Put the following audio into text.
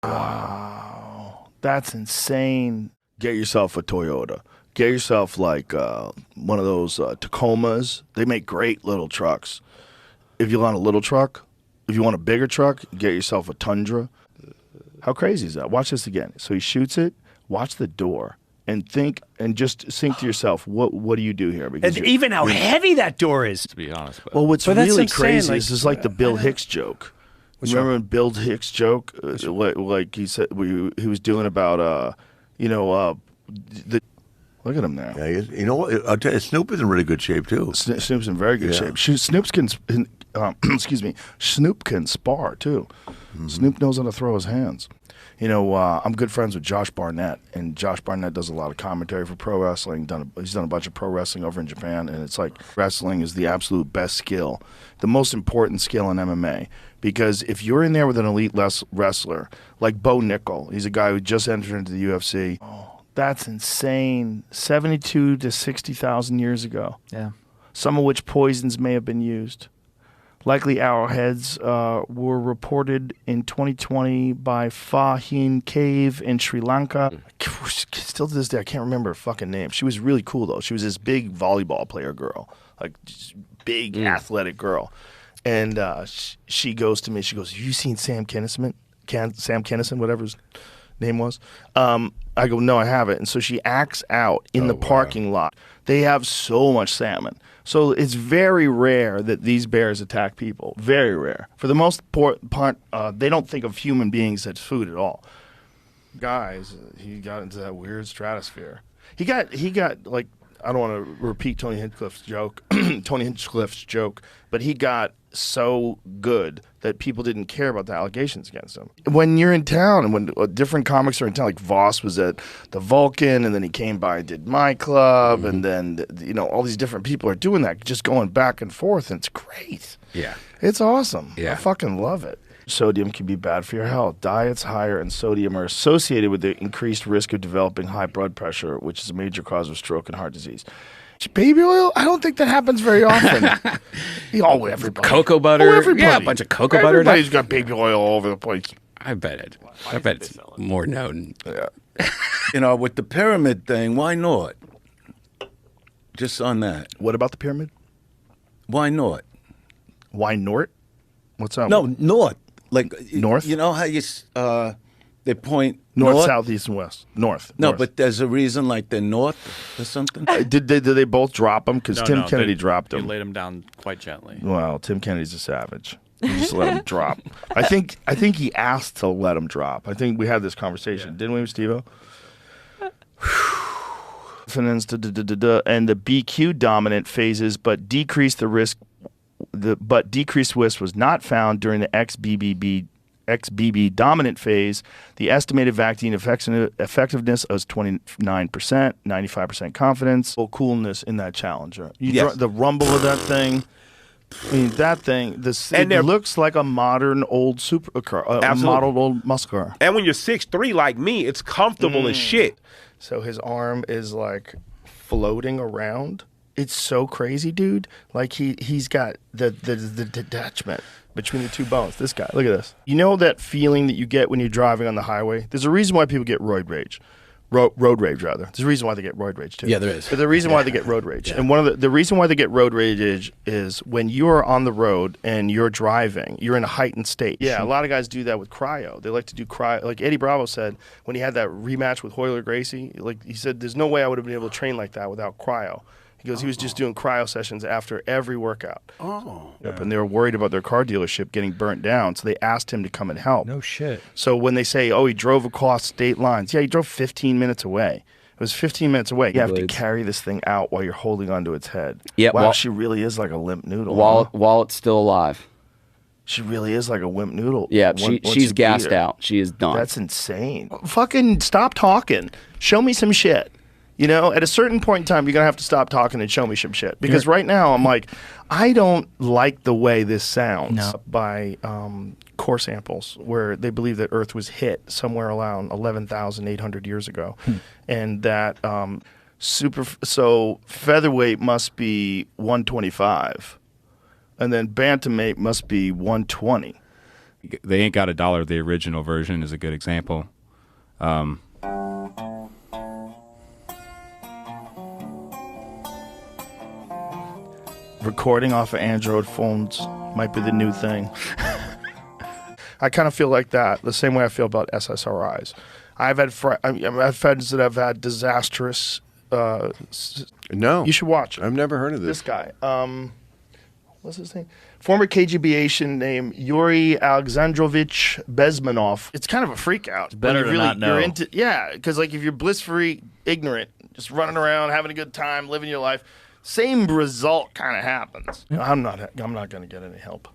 Wow. That's insane. Get yourself a Toyota. Get yourself like one of those Tacomas. They make great little trucks. If you want a little truck, if you want a bigger truck, get yourself a Tundra. How crazy is that? Watch this again. So he shoots it. Watch the door. And think, and just think to yourself, what do you do here? Because and even how heavy that door is. To be honest. Well, what's But that's really insane, crazy like, is it's like the Bill Hicks joke. Remember when Bill Hicks joke, like he said, he was doing about, the. Look at him now. Yeah, you know what? I'll tell you, Snoop is in really good shape too. Snoop's in very good shape. Snoop can, excuse me, Snoop can spar too. Snoop knows how to throw his hands. You know, I'm good friends with Josh Barnett, and Josh Barnett does a lot of commentary for pro wrestling. He's done a bunch of pro wrestling over in Japan, and it's like wrestling is the absolute best skill, the most important skill in MMA. Because if you're in there with an elite wrestler, like Bo Nickel, he's a guy who just entered into the UFC. Oh, that's insane. 72 to 60,000 years ago. Yeah. Some of which poisons may have been used. Likely arrowheads were reported in 2020 by Fa Hin Cave in Sri Lanka. Still to this day, I can't remember her fucking name. She was really cool, though. She was this big volleyball player girl, like just big athletic girl. And she goes to me, she goes, have you seen Sam Kinison, whatever his name was? I go, no, I haven't. And so she acts out in the parking lot. They have so much salmon. So it's very rare that these bears attack people. Very rare. For the most part, they don't think of human beings as food at all. Guys, he got into that weird stratosphere. He got like, I don't want to repeat Tony Hinchcliffe's joke, but he got so good that people didn't care about the allegations against him. When you're in town, and when different comics are in town, like Voss was at the Vulcan, and then he came by and did my club, and then all these different people are doing that, just going back and forth, and it's great. Yeah. It's awesome. Yeah. I fucking love it. Sodium can be bad for your health. Diets higher in sodium are associated with the increased risk of developing high blood pressure, which is a major cause of stroke and heart disease. Baby oil? I don't think that happens very often. Everybody. Cocoa butter. Oh, everybody. Yeah, a bunch of cocoa butter. Everybody's got baby oil all over the place. I bet it's more known. Yeah. With the pyramid thing, why not? Just on that. What about the pyramid? Why not? Why Nort? What's up? No, north. Like North? You know how they point North, south, east, and west. North. No, north. but there's a reason like they're north or something. Did they both drop him? Because Tim Kennedy dropped him. He laid him down quite gently. Well, Tim Kennedy's a savage. He just let him drop. I think he asked to let him drop. I think we had this conversation, didn't we, Steve-O? And the BQ dominant phases, but decreased the risk. Decreased risk was not found during the XBB dominant phase. The estimated vaccine effectiveness was 29%, 95% confidence. Coolness in that Challenger. The rumble of that thing. I mean, that thing. It looks like a modern old supercar, a modeled old muscle car. And when you're 6'3" like me, it's comfortable as shit. So his arm is like floating around. It's so crazy, dude. Like he's got the detachment between the two bones. This guy, look at this. You know that feeling that you get when you're driving on the highway? There's a reason why people get road rage. Road rage, rather. There's a reason why they get road rage, too. Yeah, there is. But the reason why they get road rage. Yeah. And one of the reason why they get road rage is when you are on the road and you're driving, you're in a heightened state. Yeah, a lot of guys do that with cryo. They like to do cryo. Like Eddie Bravo said when he had that rematch with Hoyler Gracie, like he said, there's no way I would have been able to train like that without cryo. He goes, he was just doing cryo sessions after every workout. Oh. Yep, and they were worried about their car dealership getting burnt down, so they asked him to come and help. No shit. So when they say, he drove across state lines, he drove 15 minutes away. It was 15 minutes away. You have to carry this thing out while you're holding onto its head. Yeah, wow, she really is like a limp noodle. While it's still alive. She really is like a wimp noodle. Yeah, she's gassed out. She is done. That's insane. Fucking stop talking. Show me some shit. At a certain point in time, you're going to have to stop talking and show me some shit. Because right now, I'm like, I don't like the way this sounds by core samples, where they believe that Earth was hit somewhere around 11,800 years ago. And that so featherweight must be 125. And then bantamweight must be 120. They Ain't Got a Dollar, the original version, is a good example. Recording off of Android phones might be the new thing. I kind of feel like that, the same way I feel about SSRIs. I've had friends that have had disastrous. No. You should watch it. I've never heard of This this. guy. What's his name? Former KGB agent named Yuri Alexandrovich Bezmenov. It's kind of a freak out. It's better to not know. Because like if you're bliss-free, ignorant, just running around, having a good time, living your life, same result kind of happens. I'm not going to get any help.